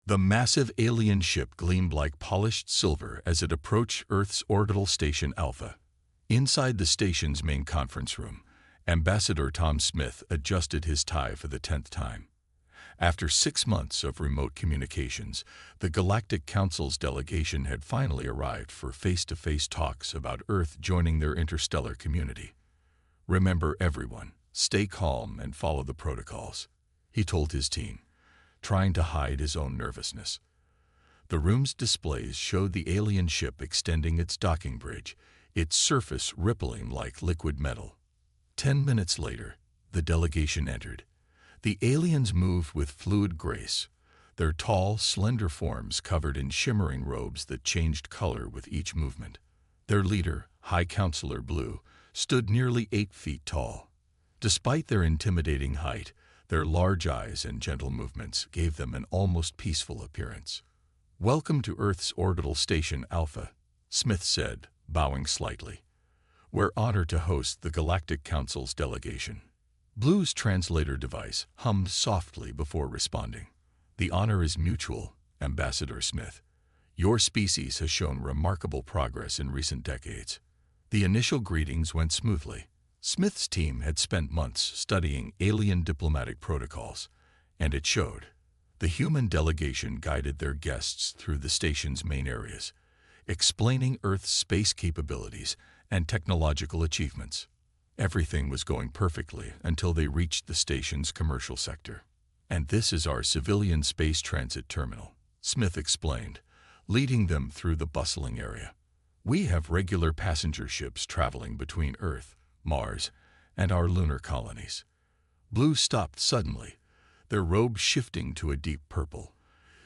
The massive alien ship gleamed like polished silver as it approached Earth's orbital station Alpha. Inside the station's main conference room, Ambassador Tom Smith adjusted his tie for the 10th time. After 6 months of remote communications, the Galactic Council's delegation had finally arrived for face-to-face talks about Earth joining their interstellar community. "Remember, everyone, stay calm and follow the protocols," he told his team, trying to hide his own nervousness. The room's displays showed the alien ship extending its docking bridge, its surface rippling like liquid metal. 10 minutes later, the delegation entered. The aliens moved with fluid grace, their tall, slender forms covered in shimmering robes that changed color with each movement. Their leader, High Counselor Blue, stood nearly 8 feet tall. Despite their intimidating height, their large eyes and gentle movements gave them an almost peaceful appearance. "Welcome to Earth's orbital station Alpha," Smith said, bowing slightly. "We're honored to host the Galactic Council's delegation." Blue's translator device hummed softly before responding. "The honor is mutual, Ambassador Smith. Your species has shown remarkable progress in recent decades." The initial greetings went smoothly. Smith's team had spent months studying alien diplomatic protocols, and it showed. The human delegation guided their guests through the station's main areas, explaining Earth's space capabilities and technological achievements. Everything was going perfectly until they reached the station's commercial sector. "And this is our civilian space transit terminal," Smith explained, leading them through the bustling area. "We have regular passenger ships traveling between Earth, Mars, and our lunar colonies." Blue stopped suddenly, their robes shifting to a deep purple.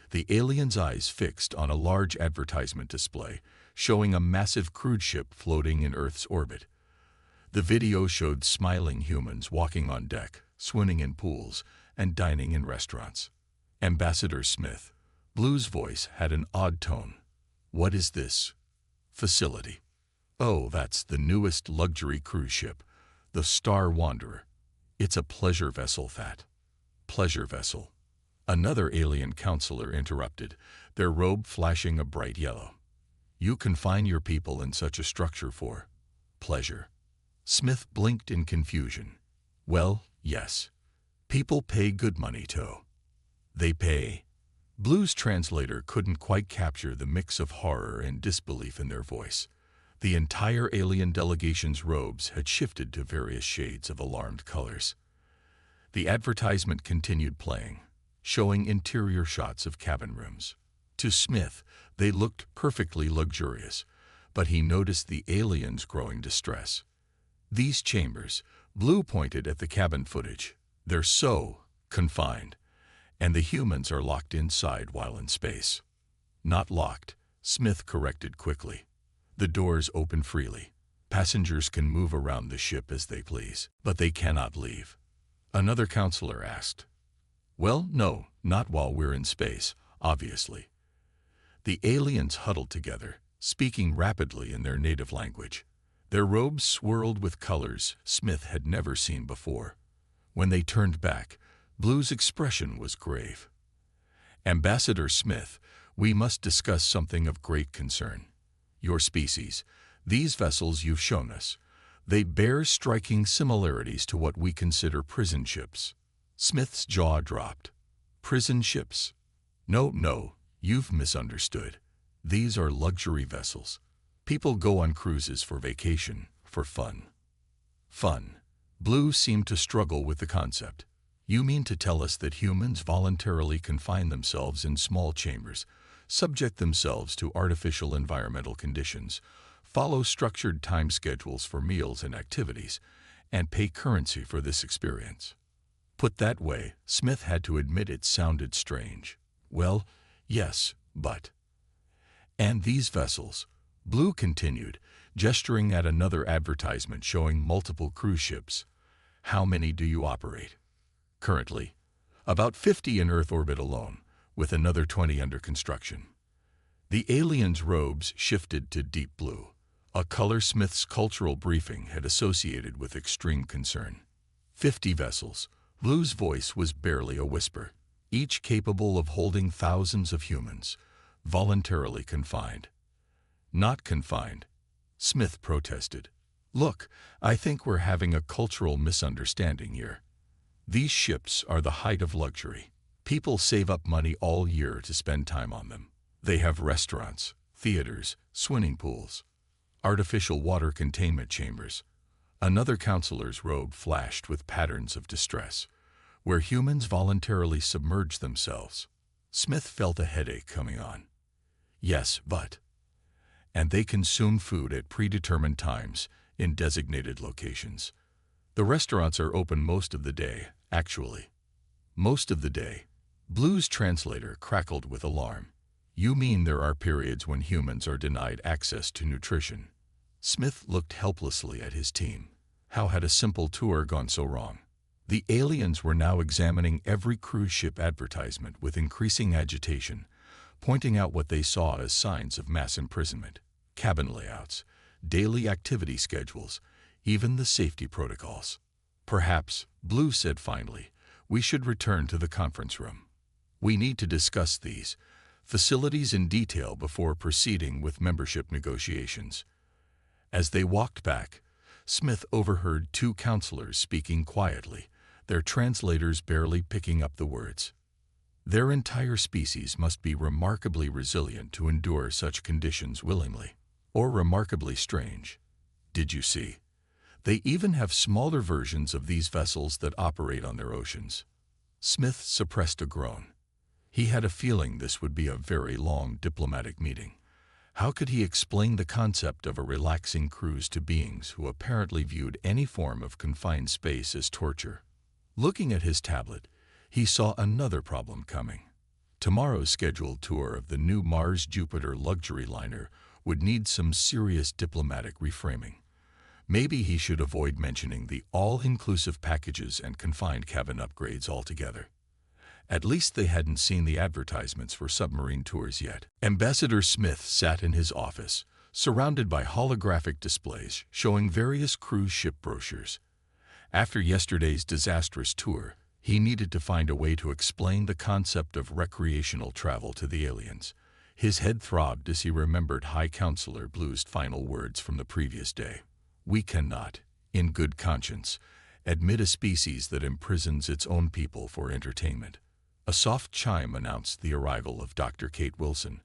The alien's eyes fixed on a large advertisement display, showing a massive cruise ship floating in Earth's orbit. The video showed smiling humans walking on deck, swimming in pools, and dining in restaurants. "Ambassador Smith," Blue's voice had an odd tone. "What is this facility?" "Oh, that's the newest luxury cruise ship, the Star Wanderer. It's a pleasure vessel, Fat." "Pleasure vessel?" Another alien counselor interrupted, their robe flashing a bright yellow. "You confine your people in such a structure for pleasure?" Smith blinked in confusion. "Well, yes. People pay good money to." "They pay?" Blue's translator couldn't quite capture the mix of horror and disbelief in their voice. The entire alien delegation's robes had shifted to various shades of alarmed colors. The advertisement continued playing, showing interior shots of cabin rooms. To Smith, they looked perfectly luxurious, but he noticed the aliens' growing distress. "These chambers," Blue pointed at the cabin footage, "they're so confined, and the humans are locked inside while in space." "Not locked," Smith corrected quickly. "The doors open freely. Passengers can move around the ship as they please, but they cannot leave." Another counselor asked. "Well, no, not while we're in space, obviously." The aliens huddled together, speaking rapidly in their native language. Their robes swirled with colors Smith had never seen before. When they turned back, Blue's expression was grave. "Ambassador Smith, we must discuss something of great concern. Your species, these vessels you've shown us, they bear striking similarities to what we consider prison ships." Smith's jaw dropped. "Prison ships? No, you've misunderstood. These are luxury vessels. People go on cruises for vacation, for fun." "Fun?" Blue seemed to struggle with the concept. "You mean to tell us that humans voluntarily confine themselves in small chambers, subject themselves to artificial environmental conditions, follow structured time schedules for meals and activities, and pay currency for this experience?" Put that way, Smith had to admit it sounded strange. "Well, yes, but..." "And these vessels," Blue continued, gesturing at another advertisement showing multiple cruise ships. "How many do you operate?" "Currently, about 50 in Earth orbit alone, with another 20 under construction." The aliens' robes shifted to deep blue, a color Smith's cultural briefing had associated with extreme concern. 50 vessels. Blue's voice was barely a whisper. each capable of holding thousands of humans, voluntarily confined. Not confined, Smith protested. Look, I think we're having a cultural misunderstanding here. These ships are the height of luxury. People save up money all year to spend time on them. They have restaurants, theaters, swimming pools, artificial water containment chambers. Another counselor's robe flashed with patterns of distress, where humans voluntarily submerge themselves. Smith felt a headache coming on. Yes, but... And they consume food at predetermined times in designated locations. The restaurants are open most of the day, actually. Most of the day. Blue's translator crackled with alarm. You mean there are periods when humans are denied access to nutrition? Smith looked helplessly at his team. How had a simple tour gone so wrong? The aliens were now examining every cruise ship advertisement with increasing agitation, pointing out what they saw as signs of mass imprisonment. Cabin layouts, daily activity schedules, even the safety protocols. Perhaps, Blue said finally, we should return to the conference room. We need to discuss these facilities in detail before proceeding with membership negotiations. As they walked back, Smith overheard two counselors speaking quietly, their translators barely picking up the words. Their entire species must be remarkably resilient to endure such conditions willingly. Or remarkably strange. Did you see? They even have smaller versions of these vessels that operate on their oceans. Smith suppressed a groan. He had a feeling this would be a very long diplomatic meeting. How could he explain the concept of a relaxing cruise to beings who apparently viewed any form of confined space as torture? Looking at his tablet, he saw another problem coming. Tomorrow's scheduled tour of the new Mars-Jupiter luxury liner would need some serious diplomatic reframing. Maybe he should avoid mentioning the all-inclusive packages and confined cabin upgrades altogether. At least they hadn't seen the advertisements for submarine tours yet. Ambassador Smith sat in his office, surrounded by holographic displays showing various cruise ship brochures. After yesterday's disastrous tour, he needed to find a way to explain the concept of recreational travel to the aliens. His head throbbed as he remembered High Counselor Blue's final words from the previous day. We cannot, in good conscience, admit a species that imprisons its own people for entertainment. A soft chime announced the arrival of Dr. Kate Wilson,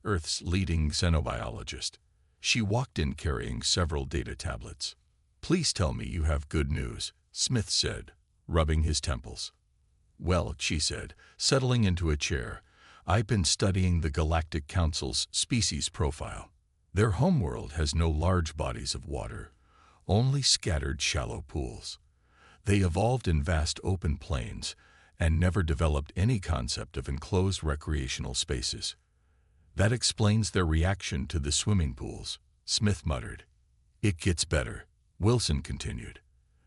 Earth's leading xenobiologist. She walked in carrying several data tablets. Please tell me you have good news, Smith said, rubbing his temples. Well, she said, settling into a chair, I've been studying the Galactic Council's species profile. Their homeworld has no large bodies of water, only scattered shallow pools. They evolved in vast open plains and never developed any concept of enclosed recreational spaces. That explains their reaction to the swimming pools, Smith muttered. It gets better, Wilson continued.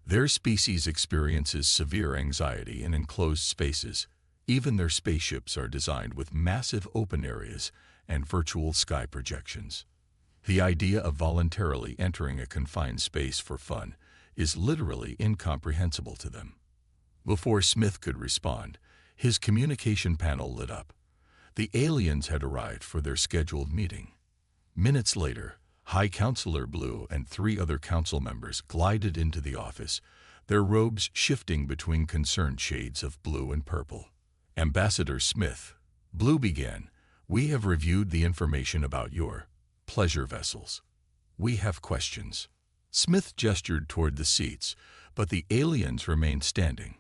Their species experiences severe anxiety in enclosed spaces. Even their spaceships are designed with massive open areas and virtual sky projections. The idea of voluntarily entering a confined space for fun is literally incomprehensible to them. Before Smith could respond, his communication panel lit up. The aliens had arrived for their scheduled meeting. Minutes later, High Counselor Blue and 3 other council members glided into the office, their robes shifting between concerned shades of blue and purple. Ambassador Smith, Blue began, we have reviewed the information about your pleasure vessels. We have questions. Smith gestured toward the seats, but the aliens remained standing.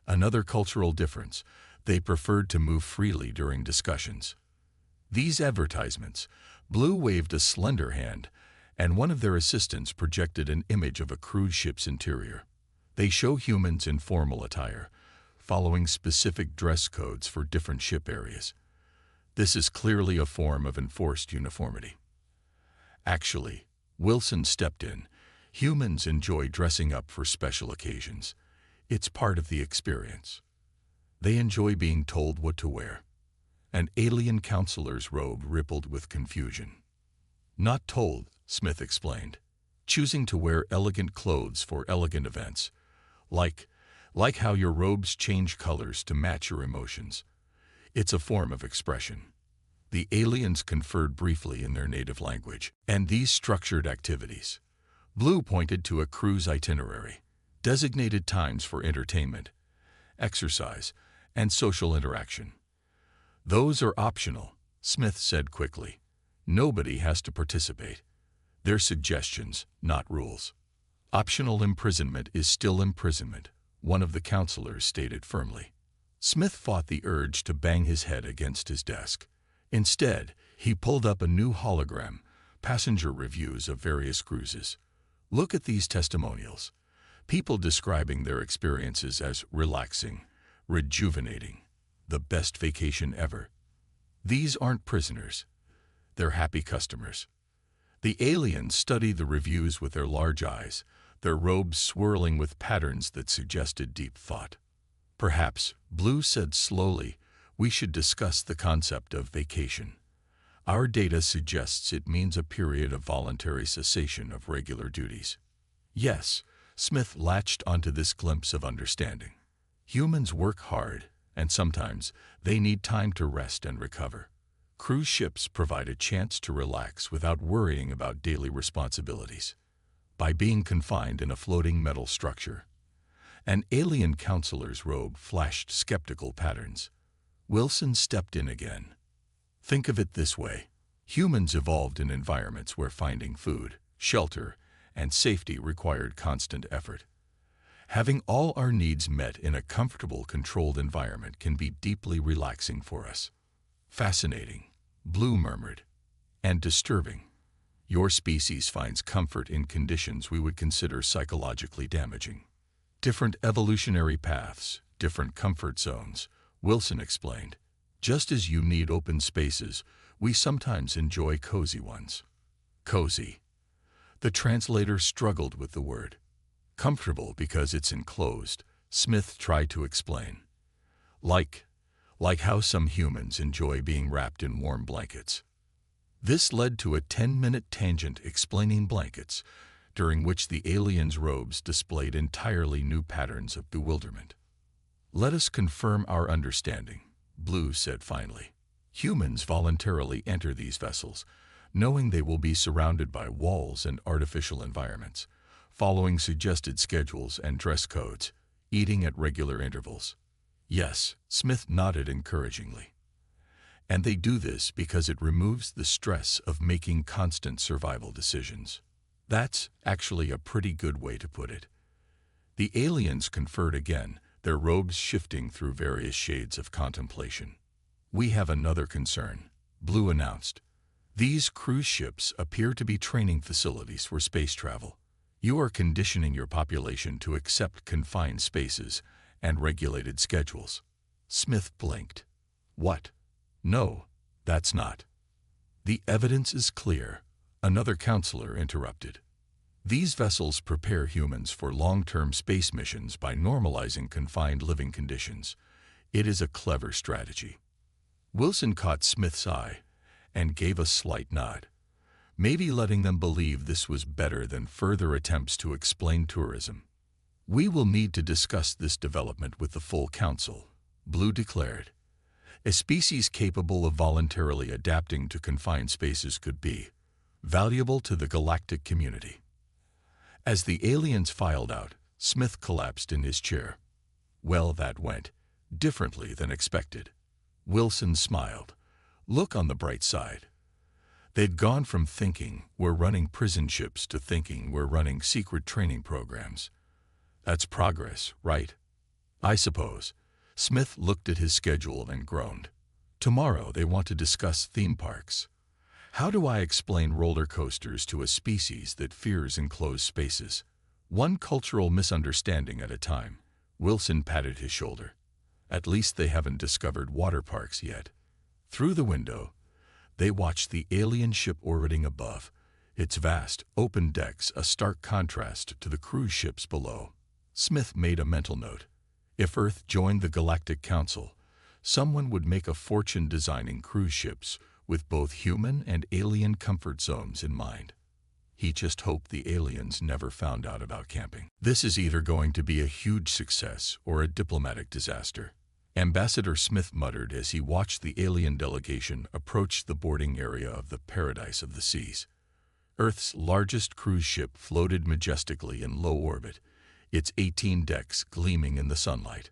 Another cultural difference, they preferred to move freely during discussions. These advertisements, Blue waved a slender hand, and one of their assistants projected an image of a cruise ship's interior. They show humans in formal attire, following specific dress codes for different ship areas. This is clearly a form of enforced uniformity. Actually, Wilson stepped in. Humans enjoy dressing up for special occasions. It's part of the experience. They enjoy being told what to wear. An alien counselor's robe rippled with confusion. Not told, Smith explained. Choosing to wear elegant clothes for elegant events. Like Like how your robes change colors to match your emotions. It's a form of expression. The aliens conferred briefly in their native language, and these structured activities. Blue pointed to a cruise itinerary, designated times for entertainment, exercise, and social interaction. Those are optional, Smith said quickly. Nobody has to participate. They're suggestions, not rules. Optional imprisonment is still imprisonment, one of the counselors stated firmly. Smith fought the urge to bang his head against his desk. Instead, he pulled up a new hologram, passenger reviews of various cruises. Look at these testimonials. People describing their experiences as relaxing, rejuvenating, the best vacation ever. These aren't prisoners. They're happy customers. The aliens studied the reviews with their large eyes, their robes swirling with patterns that suggested deep thought. Perhaps, Blue said slowly, we should discuss the concept of vacation. Our data suggests it means a period of voluntary cessation of regular duties. Yes, Smith latched onto this glimpse of understanding. Humans work hard, and sometimes they need time to rest and recover. Cruise ships provide a chance to relax without worrying about daily responsibilities. By being confined in a floating metal structure. An alien counselor's robe flashed skeptical patterns. Wilson stepped in again. Think of it this way. Humans evolved in environments where finding food, shelter, and safety required constant effort. Having all our needs met in a comfortable, controlled environment can be deeply relaxing for us. Fascinating, Blue murmured, and disturbing. Your species finds comfort in conditions we would consider psychologically damaging. Different evolutionary paths, different comfort zones, Wilson explained. Just as you need open spaces, we sometimes enjoy cozy ones. Cozy. The translator struggled with the word. Comfortable because it's enclosed, Smith tried to explain. Like how some humans enjoy being wrapped in warm blankets. This led to a 10-minute tangent explaining blankets, during which the aliens' robes displayed entirely new patterns of bewilderment. Let us confirm our understanding, Blue said finally. Humans voluntarily enter these vessels, knowing they will be surrounded by walls and artificial environments, following suggested schedules and dress codes, eating at regular intervals. Yes, Smith nodded encouragingly. And they do this because it removes the stress of making constant survival decisions. That's actually a pretty good way to put it. The aliens conferred again, their robes shifting through various shades of contemplation. We have another concern, Blue announced. These cruise ships appear to be training facilities for space travel. You are conditioning your population to accept confined spaces and regulated schedules. Smith blinked. What? No, that's not. The evidence is clear, another counselor interrupted. These vessels prepare humans for long-term space missions by normalizing confined living conditions. It is a clever strategy. Wilson caught Smith's eye and gave a slight nod. Maybe letting them believe this was better than further attempts to explain tourism. We will need to discuss this development with the full council, Blue declared. A species capable of voluntarily adapting to confined spaces could be valuable to the galactic community. As the aliens filed out, Smith collapsed in his chair. Well, that went differently than expected. Wilson smiled. Look on the bright side. They'd gone from thinking we're running prison ships to thinking we're running secret training programs. That's progress, right? I suppose. Smith looked at his schedule and groaned. Tomorrow they want to discuss theme parks. How do I explain roller coasters to a species that fears enclosed spaces? One cultural misunderstanding at a time. Wilson patted his shoulder. At least they haven't discovered water parks yet. Through the window, they watched the alien ship orbiting above, its vast, open decks a stark contrast to the cruise ships below. Smith made a mental note. If Earth joined the Galactic Council, someone would make a fortune designing cruise ships with both human and alien comfort zones in mind. He just hoped the aliens never found out about camping. This is either going to be a huge success or a diplomatic disaster, Ambassador Smith muttered as he watched the alien delegation approach the boarding area of the Paradise of the Seas. Earth's largest cruise ship floated majestically in low orbit, its 18 decks gleaming in the sunlight.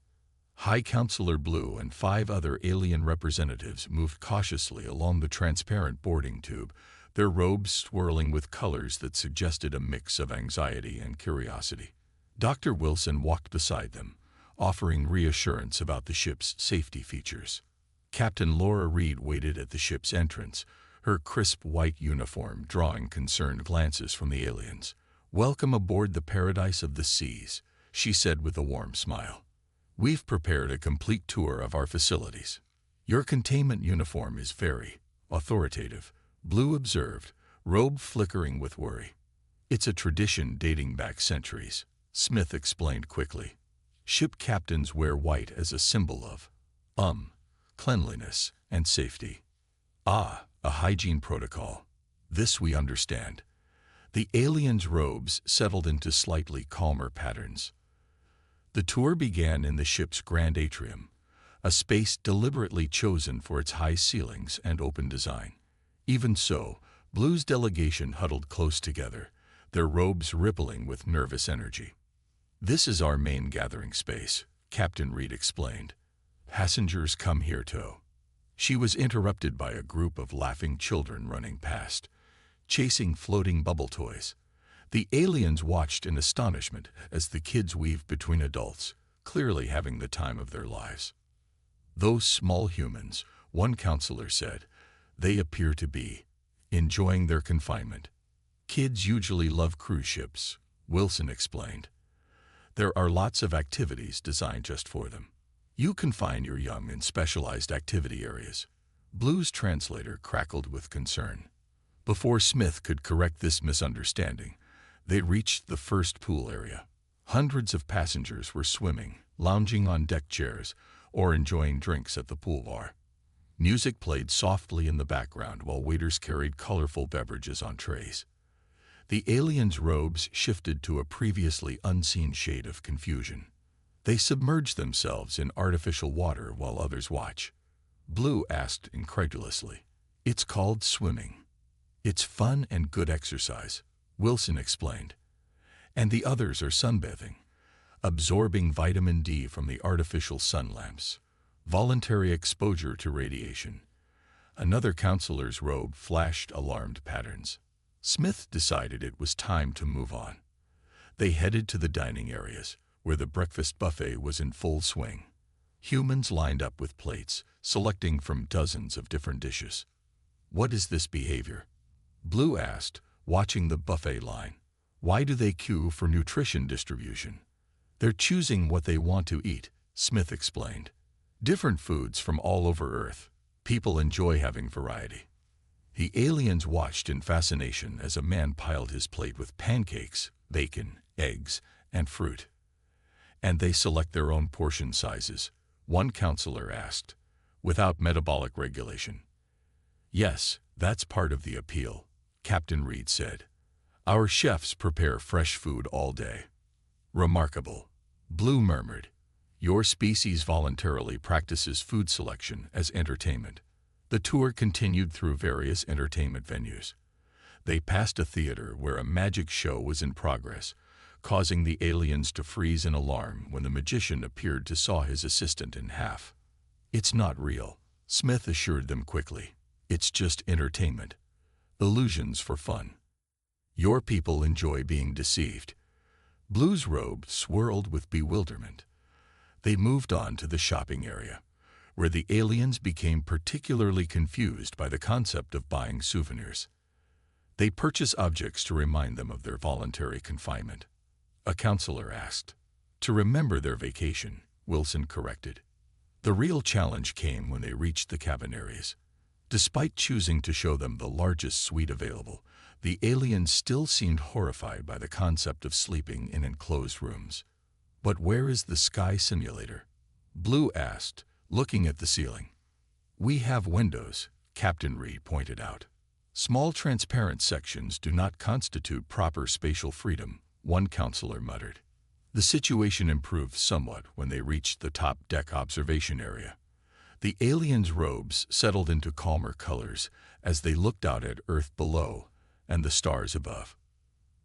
High Counselor Blue and 5 other alien representatives moved cautiously along the transparent boarding tube, their robes swirling with colors that suggested a mix of anxiety and curiosity. Dr. Wilson walked beside them, offering reassurance about the ship's safety features. Captain Laura Reed waited at the ship's entrance, her crisp white uniform drawing concerned glances from the aliens. "Welcome aboard the Paradise of the Seas," she said with a warm smile. "We've prepared a complete tour of our facilities." "Your containment uniform is very authoritative," Blue observed, robe flickering with worry. "It's a tradition dating back centuries," Smith explained quickly. "Ship captains wear white as a symbol of cleanliness and safety." "Ah, a hygiene protocol. This we understand." The aliens' robes settled into slightly calmer patterns. The tour began in the ship's grand atrium, a space deliberately chosen for its high ceilings and open design. Even so, Blue's delegation huddled close together, their robes rippling with nervous energy. "This is our main gathering space," Captain Reed explained. "Passengers come here to..." She was interrupted by a group of laughing children running past, chasing floating bubble toys. The aliens watched in astonishment as the kids weaved between adults, clearly having the time of their lives. "Those small humans," one counselor said, "they appear to be enjoying their confinement." "Kids usually love cruise ships," Wilson explained. "There are lots of activities designed just for them. You confine your young in specialized activity areas." Blue's translator crackled with concern. Before Smith could correct this misunderstanding, they reached the first pool area. Hundreds of passengers were swimming, lounging on deck chairs, or enjoying drinks at the pool bar. Music played softly in the background while waiters carried colorful beverages on trays. The aliens' robes shifted to a previously unseen shade of confusion. They submerged themselves in artificial water while others watch. Blue asked incredulously, "It's called swimming." "It's fun and good exercise," Wilson explained. "And the others are sunbathing, absorbing vitamin D from the artificial sun lamps. Voluntary exposure to radiation." Another counselor's robe flashed alarmed patterns. Smith decided it was time to move on. They headed to the dining areas, where the breakfast buffet was in full swing. Humans lined up with plates, selecting from dozens of different dishes. "What is this behavior?" Blue asked, watching the buffet line. "Why do they queue for nutrition distribution?" "They're choosing what they want to eat," Smith explained. "Different foods from all over Earth. People enjoy having variety." The aliens watched in fascination as a man piled his plate with pancakes, bacon, eggs, and fruit. "And they select their own portion sizes?" one counselor asked. "Without metabolic regulation?" "Yes, that's part of the appeal," Captain Reed said. "Our chefs prepare fresh food all day." "Remarkable," Blue murmured. "Your species voluntarily practices food selection as entertainment." The tour continued through various entertainment venues. They passed a theater where a magic show was in progress, causing the aliens to freeze in alarm when the magician appeared to saw his assistant in half. "It's not real," Smith assured them quickly. "It's just entertainment. Illusions for fun. Your people enjoy being deceived." Blue's robe swirled with bewilderment. They moved on to the shopping area, where the aliens became particularly confused by the concept of buying souvenirs. They purchase objects to remind them of their voluntary confinement. A counselor asked. "To remember their vacation," Wilson corrected. The real challenge came when they reached the cabin areas. Despite choosing to show them the largest suite available, the aliens still seemed horrified by the concept of sleeping in enclosed rooms. "But where is the sky simulator?" Blue asked, looking at the ceiling. "We have windows," Captain Reed pointed out. Small transparent sections do not constitute proper spatial freedom, one counselor muttered. The situation improved somewhat when they reached the top deck observation area. The aliens' robes settled into calmer colors as they looked out at Earth below and the stars above.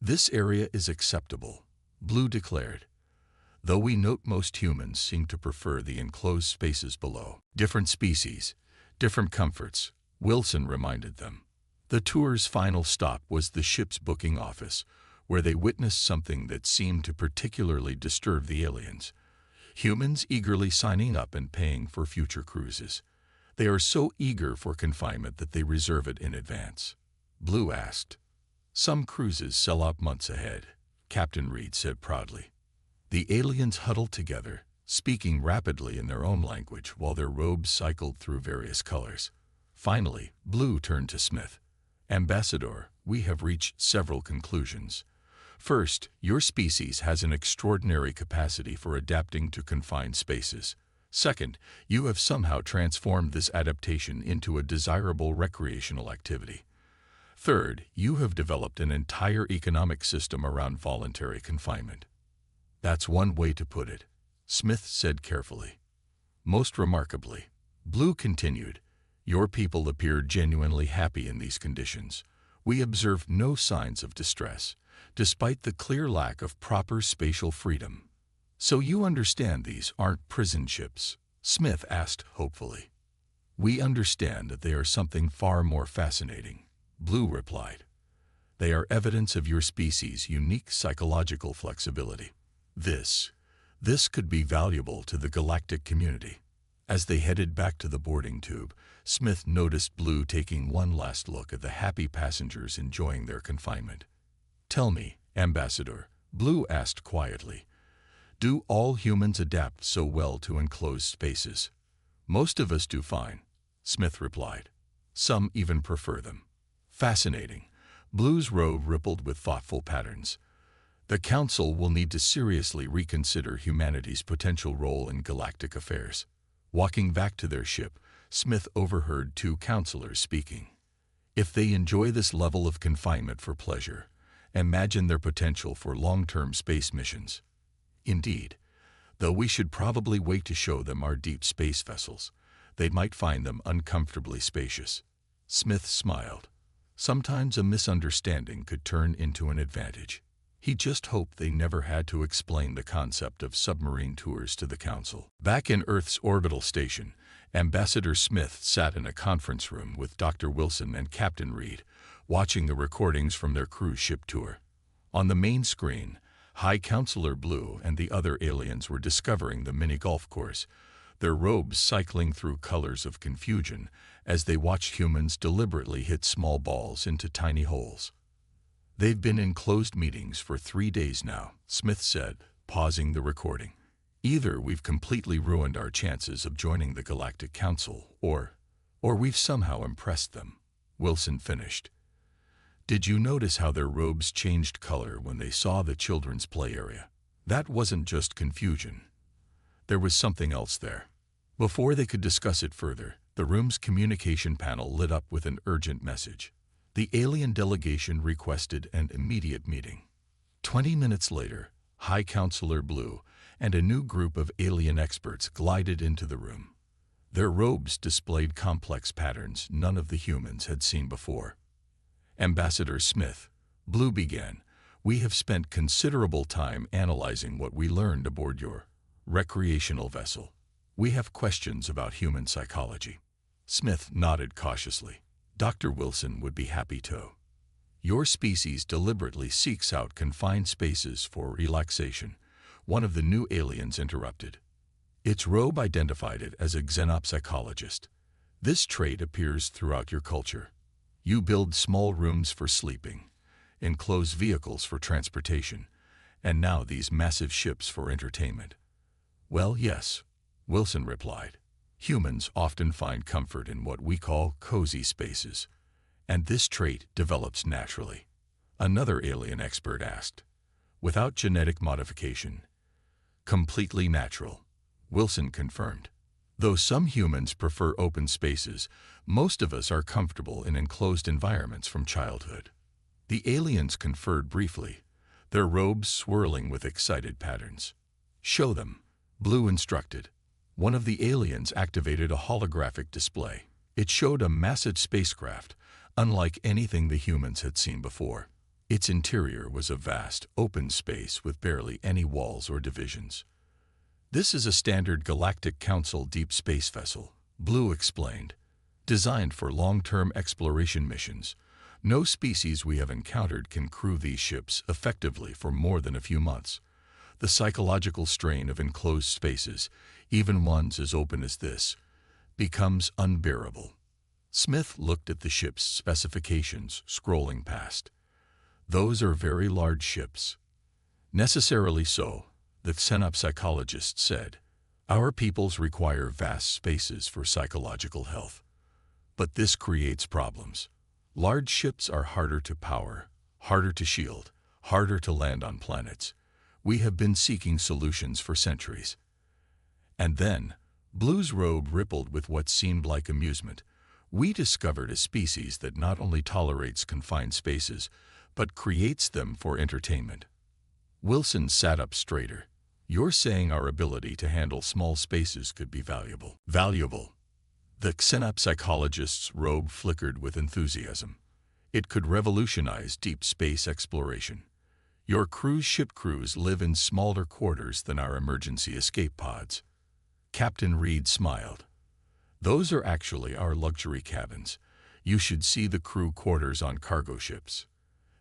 "This area is acceptable," Blue declared, "though we note most humans seem to prefer the enclosed spaces below." "Different species, different comforts," Wilson reminded them. The tour's final stop was the ship's booking office, where they witnessed something that seemed to particularly disturb the aliens. Humans eagerly signing up and paying for future cruises. They are so eager for confinement that they reserve it in advance. Blue asked. "Some cruises sell out months ahead," Captain Reed said proudly. The aliens huddled together, speaking rapidly in their own language while their robes cycled through various colors. Finally, Blue turned to Smith. "Ambassador, we have reached several conclusions. First, your species has an extraordinary capacity for adapting to confined spaces. Second, you have somehow transformed this adaptation into a desirable recreational activity. Third, you have developed an entire economic system around voluntary confinement." "That's one way to put it," Smith said carefully. "Most remarkably," Blue continued, "your people appear genuinely happy in these conditions. We observe no signs of distress, despite the clear lack of proper spatial freedom." "So you understand these aren't prison ships?" Smith asked hopefully. "We understand that they are something far more fascinating," Blue replied. "They are evidence of your species' unique psychological flexibility. This could be valuable to the galactic community." As they headed back to the boarding tube, Smith noticed Blue taking one last look at the happy passengers enjoying their confinement. "Tell me, Ambassador," Blue asked quietly, "do all humans adapt so well to enclosed spaces?" "Most of us do fine," Smith replied. "Some even prefer them." "Fascinating." Blue's robe rippled with thoughtful patterns. "The Council will need to seriously reconsider humanity's potential role in galactic affairs." Walking back to their ship, Smith overheard two counselors speaking. "If they enjoy this level of confinement for pleasure, imagine their potential for long-term space missions." "Indeed, though we should probably wait to show them our deep space vessels. They might find them uncomfortably spacious." Smith smiled. Sometimes a misunderstanding could turn into an advantage. He just hoped they never had to explain the concept of submarine tours to the Council. Back in Earth's orbital station, Ambassador Smith sat in a conference room with Dr. Wilson and Captain Reed, watching the recordings from their cruise ship tour. On the main screen, High Counselor Blue and the other aliens were discovering the mini golf course, their robes cycling through colors of confusion as they watched humans deliberately hit small balls into tiny holes. "They've been in closed meetings for 3 days now," Smith said, pausing the recording. "Either we've completely ruined our chances of joining the Galactic Council, or we've somehow impressed them," Wilson finished. "Did you notice how their robes changed color when they saw the children's play area? That wasn't just confusion. There was something else there." Before they could discuss it further, the room's communication panel lit up with an urgent message. The alien delegation requested an immediate meeting. 20 minutes later, High Counselor Blue and a new group of alien experts glided into the room. Their robes displayed complex patterns none of the humans had seen before. "Ambassador Smith," Blue began, "we have spent considerable time analyzing what we learned aboard your recreational vessel. We have questions about human psychology." Smith nodded cautiously. "Dr. Wilson would be happy to. Your species deliberately seeks out confined spaces for relaxation," one of the new aliens interrupted. Its robe identified it as a xenopsychologist. "This trait appears throughout your culture. You build small rooms for sleeping, enclosed vehicles for transportation, and now these massive ships for entertainment." "Well, yes," Wilson replied. "Humans often find comfort in what we call cozy spaces, and this trait develops naturally." Another alien expert asked. "Without genetic modification?" "Completely natural," Wilson confirmed. Though some humans prefer open spaces, most of us are comfortable in enclosed environments from childhood. The aliens conferred briefly, their robes swirling with excited patterns. "Show them," Blue instructed. One of the aliens activated a holographic display. It showed a massive spacecraft, unlike anything the humans had seen before. Its interior was a vast, open space with barely any walls or divisions. "This is a standard Galactic Council deep space vessel," Blue explained, "designed for long-term exploration missions. No species we have encountered can crew these ships effectively for more than a few months. The psychological strain of enclosed spaces, even ones as open as this, becomes unbearable." Smith looked at the ship's specifications, scrolling past. "Those are very large ships." "Necessarily so," the xenopsychologist said. "Our peoples require vast spaces for psychological health. But this creates problems. Large ships are harder to power, harder to shield, harder to land on planets. We have been seeking solutions for centuries." And then, Blue's robe rippled with what seemed like amusement. "We discovered a species that not only tolerates confined spaces, but creates them for entertainment." Wilson sat up straighter. "You're saying our ability to handle small spaces could be valuable?" "Valuable." The xenopsychologist's robe flickered with enthusiasm. "It could revolutionize deep space exploration. Your cruise ship crews live in smaller quarters than our emergency escape pods." Captain Reed smiled. "Those are actually our luxury cabins. You should see the crew quarters on cargo ships."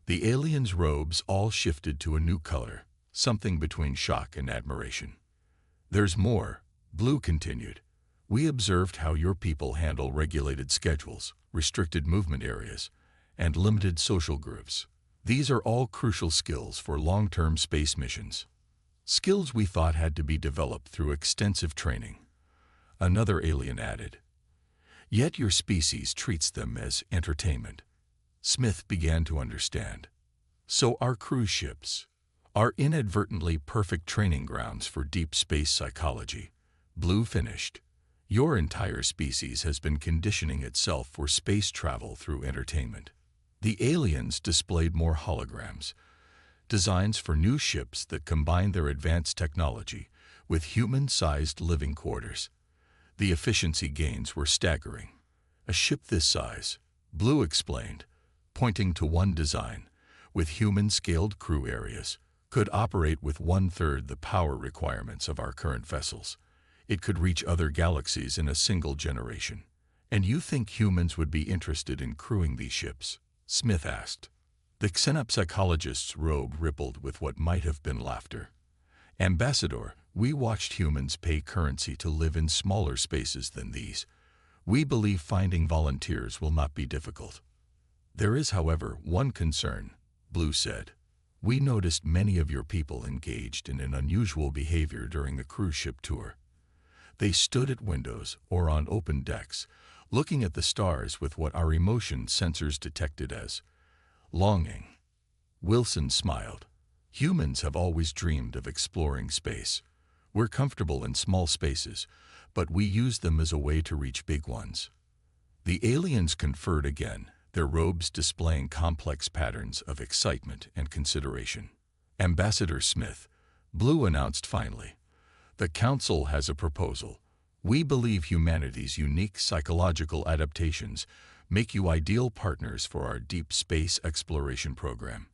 The aliens' robes all shifted to a new color, something between shock and admiration. "There's more," Blue continued. "We observed how your people handle regulated schedules, restricted movement areas, and limited social groups. These are all crucial skills for long-term space missions. Skills we thought had to be developed through extensive training." Another alien added, "Yet your species treats them as entertainment." Smith began to understand. "So our cruise ships are inadvertently perfect training grounds for deep space psychology," Blue finished. "Your entire species has been conditioning itself for space travel through entertainment." The aliens displayed more holograms, designs for new ships that combine their advanced technology with human-sized living quarters. The efficiency gains were staggering. "A ship this size," Blue explained, pointing to one design, "with human-scaled crew areas, could operate with 1/3 the power requirements of our current vessels. It could reach other galaxies in a single generation." "And you think humans would be interested in crewing these ships?" Smith asked. The xenopsychologist's robe rippled with what might have been laughter. "Ambassador, we watched humans pay currency to live in smaller spaces than these. We believe finding volunteers will not be difficult." "There is, however, one concern," Blue said. "We noticed many of your people engaged in an unusual behavior during the cruise ship tour. They stood at windows or on open decks, looking at the stars with what our emotion sensors detected as longing." Wilson smiled. "Humans have always dreamed of exploring space. We're comfortable in small spaces, but we use them as a way to reach big ones." The aliens conferred again, their robes displaying complex patterns of excitement and consideration. "Ambassador Smith," Blue announced finally, "the Council has a proposal. We believe humanity's unique psychological adaptations make you ideal partners for our deep space exploration program.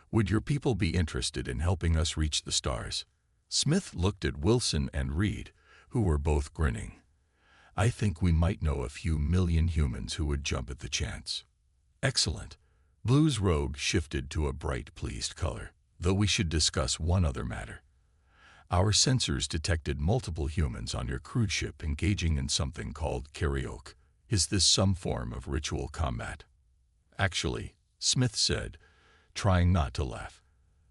Would your people be interested in helping us reach the stars?" Smith looked at Wilson and Reed, who were both grinning. "I think we might know a few million humans who would jump at the chance." "Excellent." Blue's robe shifted to a bright, pleased color. "Though we should discuss one other matter. Our sensors detected multiple humans on your cruise ship engaging in something called karaoke. Is this some form of ritual combat?" "Actually," Smith said, trying not to laugh,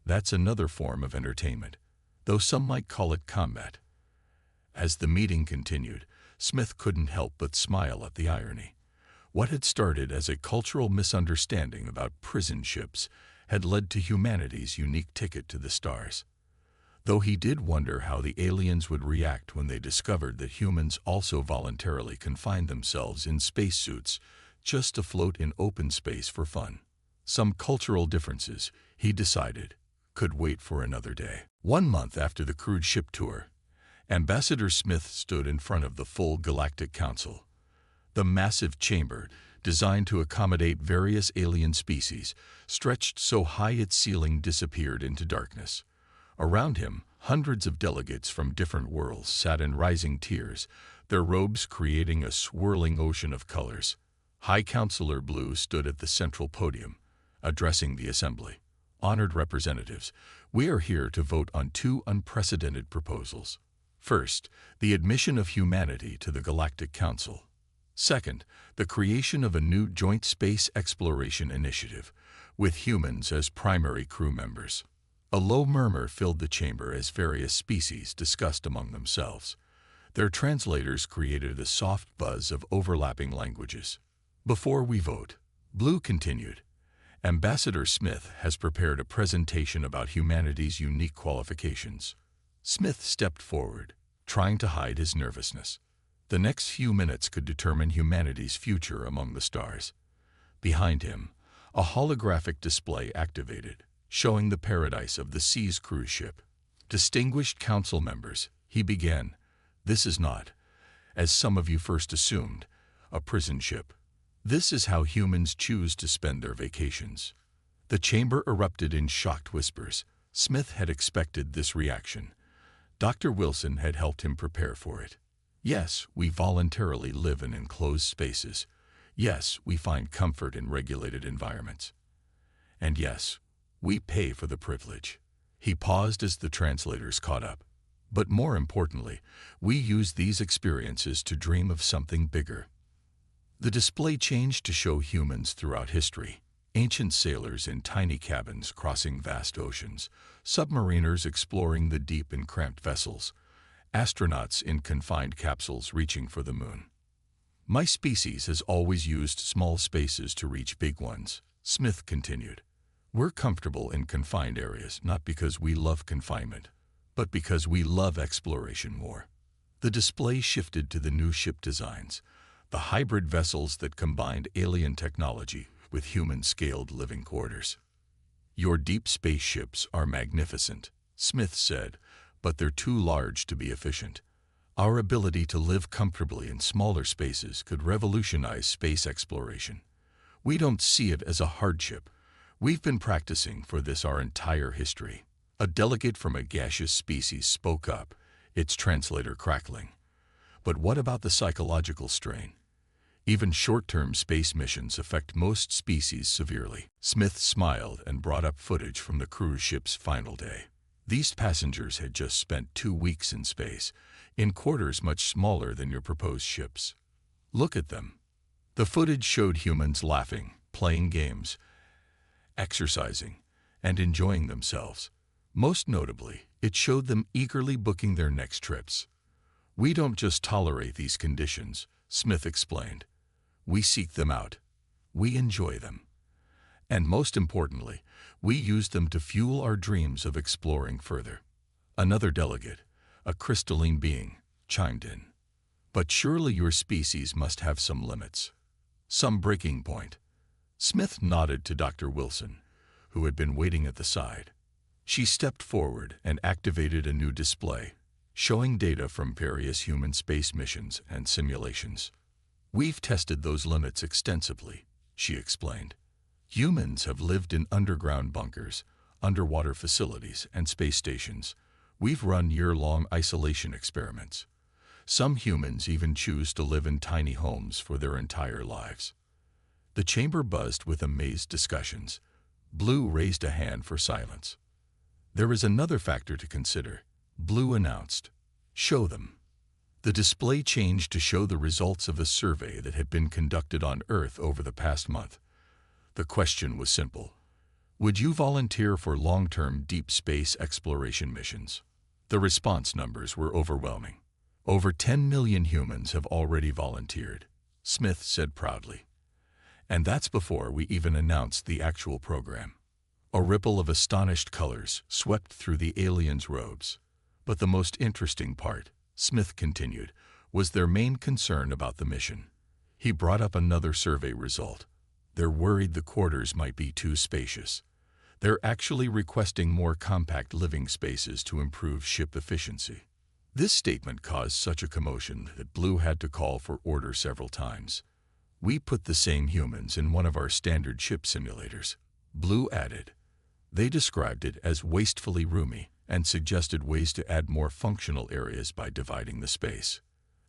"that's another form of entertainment, though some might call it combat." As the meeting continued, Smith couldn't help but smile at the irony. What had started as a cultural misunderstanding about prison ships had led to humanity's unique ticket to the stars. though he did wonder how the aliens would react when they discovered that humans also voluntarily confined themselves in spacesuits just to float in open space for fun. Some cultural differences, he decided, could wait for another day. 1 month after the crude ship tour, Ambassador Smith stood in front of the full Galactic Council. The massive chamber, designed to accommodate various alien species, stretched so high its ceiling disappeared into darkness. Around him, hundreds of delegates from different worlds sat in rising tiers, their robes creating a swirling ocean of colors. High Counselor Blue stood at the central podium, addressing the assembly. Honored representatives, we are here to vote on 2 unprecedented proposals. First, the admission of humanity to the Galactic Council. Second, the creation of a new joint space exploration initiative, with humans as primary crew members. A low murmur filled the chamber as various species discussed among themselves. Their translators created a soft buzz of overlapping languages. Before we vote, Blue continued, Ambassador Smith has prepared a presentation about humanity's unique qualifications. Smith stepped forward, trying to hide his nervousness. The next few minutes could determine humanity's future among the stars. Behind him, a holographic display activated, showing the paradise of the seas cruise ship. Distinguished council members, he began, this is not, as some of you first assumed, a prison ship. This is how humans choose to spend their vacations. The chamber erupted in shocked whispers. Smith had expected this reaction. Dr. Wilson had helped him prepare for it. Yes, we voluntarily live in enclosed spaces. Yes, we find comfort in regulated environments. And yes, we pay for the privilege. He paused as the translators caught up. But more importantly, we use these experiences to dream of something bigger. The display changed to show humans throughout history. Ancient sailors in tiny cabins crossing vast oceans, submariners exploring the deep in cramped vessels, astronauts in confined capsules reaching for the moon. My species has always used small spaces to reach big ones, Smith continued. We're comfortable in confined areas not because we love confinement, but because we love exploration more. The display shifted to the new ship designs, the hybrid vessels that combined alien technology with human-scaled living quarters. Your deep space ships are magnificent, Smith said, but they're too large to be efficient. Our ability to live comfortably in smaller spaces could revolutionize space exploration. We don't see it as a hardship. We've been practicing for this our entire history. A delegate from a gaseous species spoke up, its translator crackling. But what about the psychological strain? Even short-term space missions affect most species severely. Smith smiled and brought up footage from the cruise ship's final day. These passengers had just spent 2 weeks in space, in quarters much smaller than your proposed ships. Look at them. The footage showed humans laughing, playing games, exercising, and enjoying themselves. Most notably, it showed them eagerly booking their next trips. We don't just tolerate these conditions, Smith explained. We seek them out. We enjoy them. And most importantly, we use them to fuel our dreams of exploring further. Another delegate, a crystalline being, chimed in. But surely your species must have some limits. Some breaking point. Smith nodded to Dr. Wilson, who had been waiting at the side. She stepped forward and activated a new display, showing data from various human space missions and simulations. We've tested those limits extensively, she explained. Humans have lived in underground bunkers, underwater facilities, and space stations. We've run year-long isolation experiments. Some humans even choose to live in tiny homes for their entire lives. The chamber buzzed with amazed discussions. Blue raised a hand for silence. There is another factor to consider, Blue announced. Show them. The display changed to show the results of a survey that had been conducted on Earth over the past month. The question was simple. Would you volunteer for long-term deep space exploration missions? The response numbers were overwhelming. Over 10 million humans have already volunteered, Smith said proudly. And that's before we even announced the actual program. A ripple of astonished colors swept through the aliens' robes. But the most interesting part, Smith continued, was their main concern about the mission. He brought up another survey result. They're worried the quarters might be too spacious. They're actually requesting more compact living spaces to improve ship efficiency. This statement caused such a commotion that Blue had to call for order several times. We put the same humans in one of our standard ship simulators, Blue added. They described it as wastefully roomy and suggested ways to add more functional areas by dividing the space.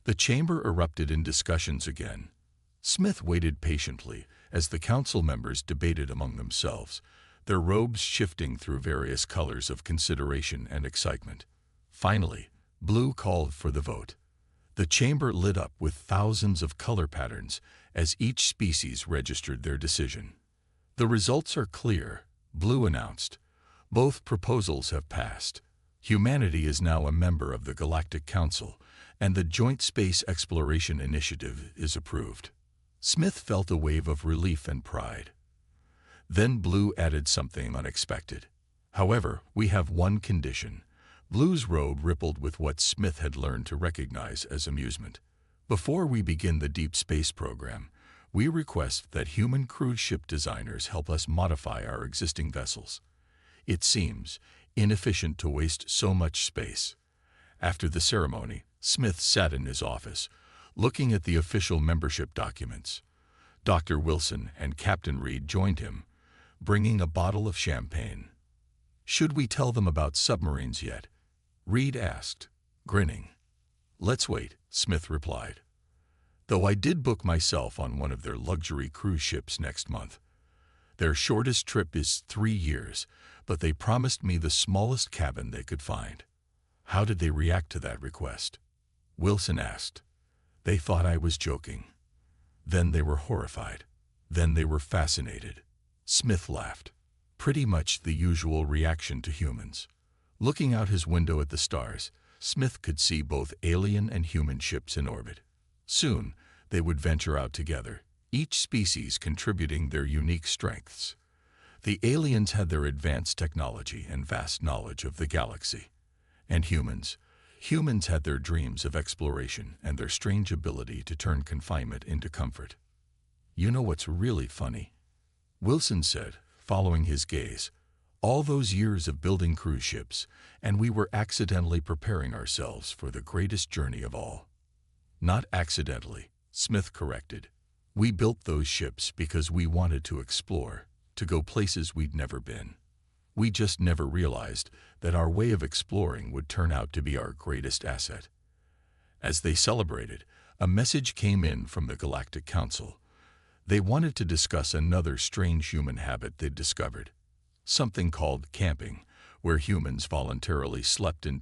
The chamber erupted in discussions again. Smith waited patiently as the council members debated among themselves, their robes shifting through various colors of consideration and excitement. Finally, Blue called for the vote. The chamber lit up with thousands of color patterns as each species registered their decision. The results are clear, Blue announced. Both proposals have passed. Humanity is now a member of the Galactic Council, and the Joint Space Exploration Initiative is approved. Smith felt a wave of relief and pride. Then Blue added something unexpected. However, we have one condition. Blue's robe rippled with what Smith had learned to recognize as amusement. Before we begin the deep space program, we request that human cruise ship designers help us modify our existing vessels. It seems inefficient to waste so much space. After the ceremony, Smith sat in his office, looking at the official membership documents. Dr. Wilson and Captain Reed joined him, bringing a bottle of champagne. "Should we tell them about submarines yet?" Reed asked, grinning. "Let's wait," Smith replied. "Though I did book myself on one of their luxury cruise ships next month. Their shortest trip is 3 years, but they promised me the smallest cabin they could find." "How did they react to that request?" Wilson asked. "They thought I was joking. Then they were horrified. Then they were fascinated." Smith laughed. Pretty much the usual reaction to humans. Looking out his window at the stars, Smith could see both alien and human ships in orbit. Soon, they would venture out together, each species contributing their unique strengths. The aliens had their advanced technology and vast knowledge of the galaxy. And humans had their dreams of exploration and their strange ability to turn confinement into comfort. "You know what's really funny?" Wilson said, following his gaze. "All those years of building cruise ships, and we were accidentally preparing ourselves for the greatest journey of all." "Not accidentally," Smith corrected. "We built those ships because we wanted to explore, to go places we'd never been. We just never realized that our way of exploring would turn out to be our greatest asset." As they celebrated, a message came in from the Galactic Council. They wanted to discuss another strange human habit they'd discovered. Something called camping, where humans voluntarily slept in